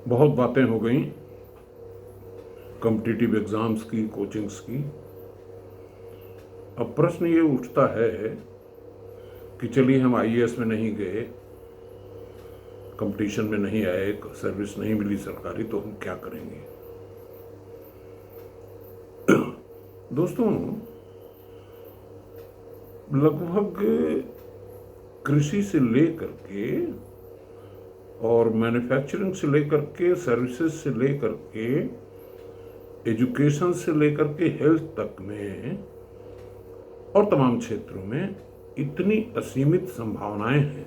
बहुत बातें हो गई कॉम्पिटिटिव एग्ज़ाम्स की, कोचिंग्स की। अब प्रश्न ये उठता है कि चलिए हम आईएएस में नहीं गए, कंपटीशन में नहीं आए, सर्विस नहीं मिली सरकारी, तो हम क्या करेंगे। दोस्तों, लगभग कृषि से लेकर के और मैन्युफैक्चरिंग से लेकर के, सर्विसेज से लेकर के, एजुकेशन से लेकर के हेल्थ तक में और तमाम क्षेत्रों में इतनी असीमित संभावनाएं हैं।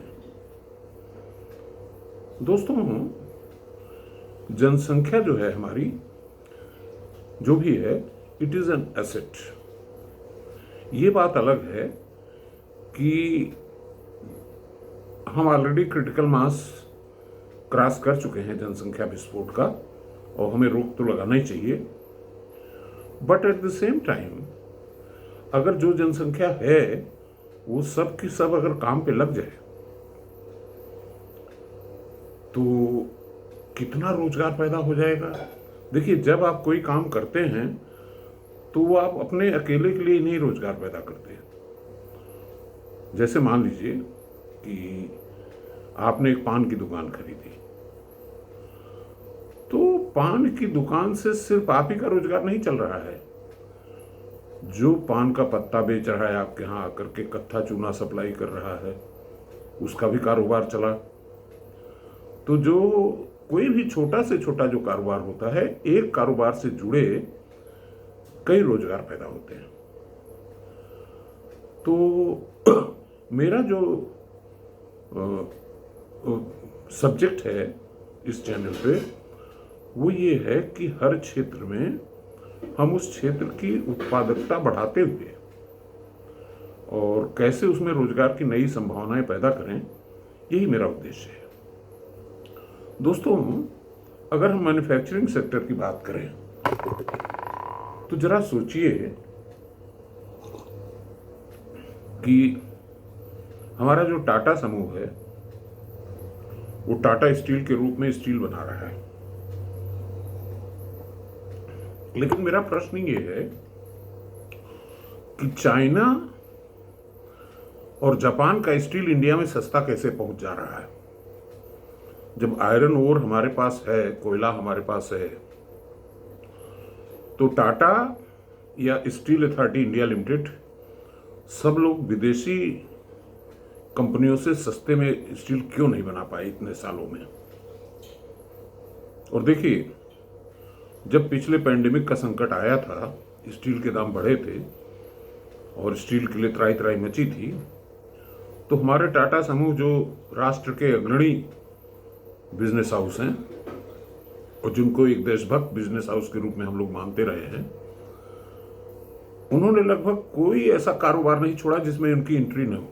दोस्तों, जनसंख्या जो है हमारी, जो भी है, इट इज एन एसेट। ये बात अलग है कि हम ऑलरेडी क्रिटिकल मास क्रॉस कर चुके हैं जनसंख्या विस्फोट का, और हमें रोक तो लगाना ही चाहिए। But at the same time, अगर जो जनसंख्या है वो सब की सब अगर काम पे लग जाए तो कितना रोजगार पैदा हो जाएगा। देखिए, जब आप कोई काम करते हैं तो वो आप अपने अकेले के लिए नहीं रोजगार पैदा करते। जैसे मान लीजिए कि आपने एक पान की दुकान खरीदी, तो पान की दुकान से सिर्फ आप ही का रोजगार नहीं चल रहा है। जो पान का पत्ता बेच रहा है आपके यहाँ आकर के, कत्था चूना सप्लाई कर रहा है, उसका भी कारोबार चला। तो जो कोई भी छोटा से छोटा जो कारोबार होता है, एक कारोबार से जुड़े कई रोजगार पैदा होते हैं। तो मेरा जो सब्जेक्ट है इस चैनल पे, वो ये है कि हर क्षेत्र में हम उस क्षेत्र की उत्पादकता बढ़ाते हुए और कैसे उसमें रोजगार की नई संभावनाएं पैदा करें, यही मेरा उद्देश्य है। दोस्तों, अगर हम मैन्युफैक्चरिंग सेक्टर की बात करें तो जरा सोचिए कि हमारा जो टाटा समूह है वो टाटा स्टील के रूप में स्टील बना रहा है। लेकिन मेरा प्रश्न ये है कि चाइना और जापान का स्टील इंडिया में सस्ता कैसे पहुंच जा रहा है। जब आयरन ओर हमारे पास है, कोयला हमारे पास है, तो टाटा या स्टील अथॉरिटी इंडिया लिमिटेड, सब लोग विदेशी कंपनियों से सस्ते में स्टील क्यों नहीं बना पाए इतने सालों में। और देखिए, जब पिछले पैंडेमिक का संकट आया था, स्टील के दाम बढ़े थे और स्टील के लिए त्राही त्राही मची थी, तो हमारे टाटा समूह, जो राष्ट्र के अग्रणी बिजनेस हाउस हैं और जिनको एक देशभक्त बिजनेस हाउस के रूप में हम लोग मानते रहे हैं, उन्होंने लगभग कोई ऐसा कारोबार नहीं छोड़ा जिसमें उनकी एंट्री न हो।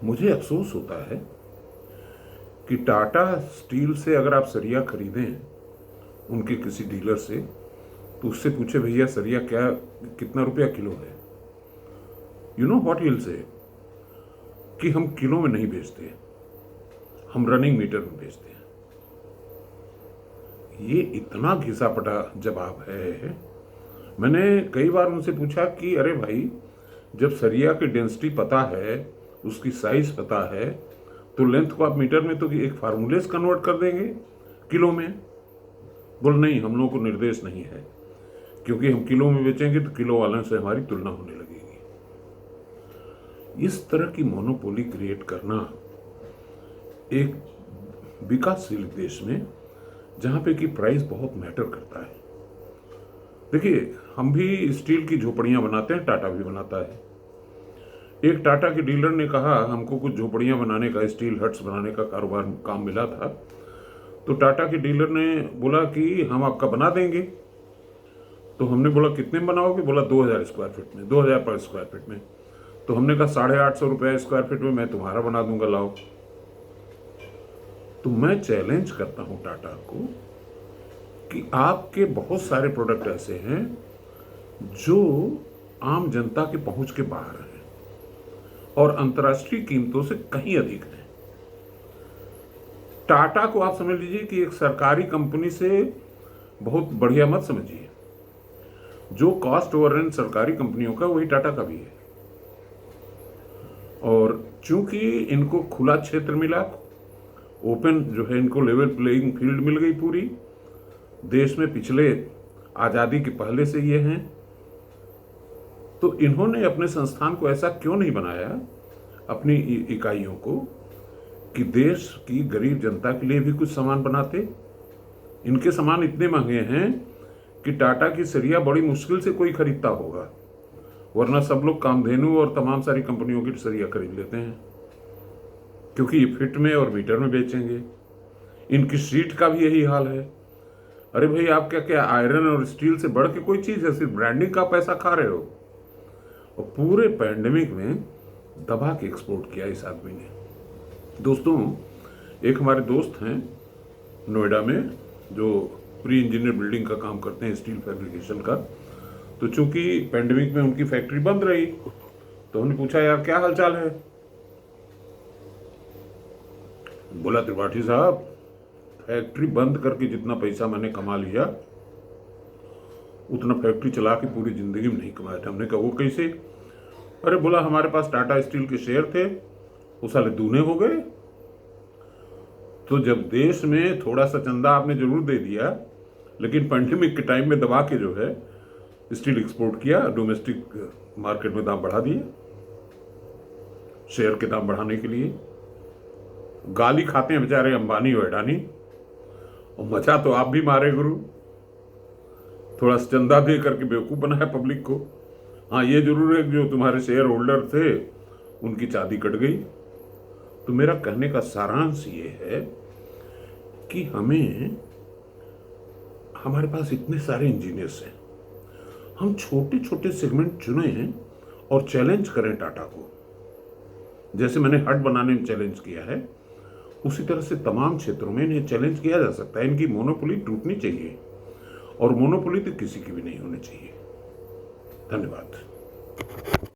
मुझे अफसोस होता है कि टाटा स्टील से अगर आप सरिया खरीदें उनके किसी डीलर से, तो उससे पूछे, भैया सरिया क्या, कितना रुपया किलो है, you know what he will say, कि हम किलो में नहीं बेचते, हम रनिंग मीटर में बेचते हैं। ये इतना घिसा पटा जवाब है। मैंने कई बार उनसे पूछा कि अरे भाई, जब सरिया की डेंसिटी पता है, उसकी साइज पता है, तो लेंथ को आप मीटर में तो एक फार्मूले से कन्वर्ट कर देंगे किलो में। बोल नहीं, हम लोगों को निर्देश नहीं है, क्योंकि हम किलो में बेचेंगे तो किलो वालों से हमारी तुलना होने लगेगी। इस तरह की मोनोपोली क्रिएट करना एक विकासशील देश में, जहां पे कि प्राइस बहुत मैटर करता है। देखिए, हम भी स्टील की झोपड़ियां बनाते हैं, टाटा भी बनाता है। एक टाटा के डीलर ने कहा, हमको कुछ झोपड़ियां बनाने का, स्टील हट्स बनाने का कारोबार काम मिला था। तो टाटा के डीलर ने बोला कि हम आपका बना देंगे। तो हमने बोला कितने में बनाओगे? बोला 2000 स्क्वायर फीट में, 2000 पर स्क्वायर फीट में। तो हमने कहा 850 रुपये स्क्वायर फीट में मैं तुम्हारा बना दूंगा, लाओ। तो मैं चैलेंज करता हूं टाटा को कि आपके बहुत सारे प्रोडक्ट ऐसे हैं जो आम जनता के पहुंच के बाहर हैं और अंतर्राष्ट्रीय कीमतों से कहीं अधिक हैं। टाटा को आप समझ लीजिए कि एक सरकारी कंपनी से बहुत बढ़िया मत समझिए। जो कॉस्ट ओवररन सरकारी कंपनियों का, वही टाटा का भी है। और चूंकि इनको खुला क्षेत्र मिला, ओपन जो है, इनको लेवल प्लेइंग फील्ड मिल गई पूरी, देश में पिछले आज़ादी के पहले से ये हैं, तो इन्होंने अपने संस्थान को ऐसा क्यों नहीं बनाया, अपनी इकाइयों को, कि देश की गरीब जनता के लिए भी कुछ सामान बनाते। इनके सामान इतने महंगे हैं कि टाटा की सरिया बड़ी मुश्किल से कोई खरीदता होगा, वरना सब लोग कामधेनु और तमाम सारी कंपनियों की सरिया खरीद लेते हैं, क्योंकि ये फिट में और मीटर में बेचेंगे। इनकी शीट का भी यही हाल है। अरे भाई, आप क्या क्या आयरन और स्टील से बढ़ के कोई चीज़ है? सिर्फ ब्रांडिंग का पैसा खा रहे हो। और पूरे पैंडेमिक में दबा के एक्सपोर्ट किया इस आदमी ने। दोस्तों, एक हमारे दोस्त हैं नोएडा में, जो प्री इंजीनियर बिल्डिंग का काम करते हैं, स्टील फैब्रिकेशन का। तो चूंकि पैंडेमिक में उनकी फैक्ट्री बंद रही, तो हमने पूछा, यार क्या हालचाल है? बोला, त्रिपाठी साहब, फैक्ट्री बंद करके जितना पैसा मैंने कमा लिया, उतना फैक्ट्री चला के पूरी जिंदगी में नहीं कमाया था। हमने कहा, वो कैसे? अरे बोला, हमारे पास टाटा स्टील के शेयर थे, वो साले दूने हो गए। तो जब देश में थोड़ा सा चंदा आपने जरूर दे दिया, लेकिन पैंडेमिक के टाइम में दबा के जो है स्टील एक्सपोर्ट किया, डोमेस्टिक मार्केट में दाम बढ़ा दिए, शेयर के दाम बढ़ाने के लिए। गाली खाते हैं बेचारे अंबानी और अडानी, और मचा तो आप भी मारे गुरु, थोड़ा सा चंदा दे करके बेवकूफ़ बनाया पब्लिक को। हाँ, ये जरूर है कि जो तुम्हारे शेयर होल्डर थे उनकी चांदी कट गई। तो मेरा कहने का सारांश ये है कि हमारे पास इतने सारे इंजीनियर्स हैं, हम छोटे छोटे सेगमेंट चुने हैं और चैलेंज करें टाटा को। जैसे मैंने हट बनाने में चैलेंज किया है, उसी तरह से तमाम क्षेत्रों में इन्हें चैलेंज किया जा सकता है। इनकी मोनोपोली टूटनी चाहिए, और मोनोपोली तो किसी की भी नहीं होनी चाहिए। धन्यवाद।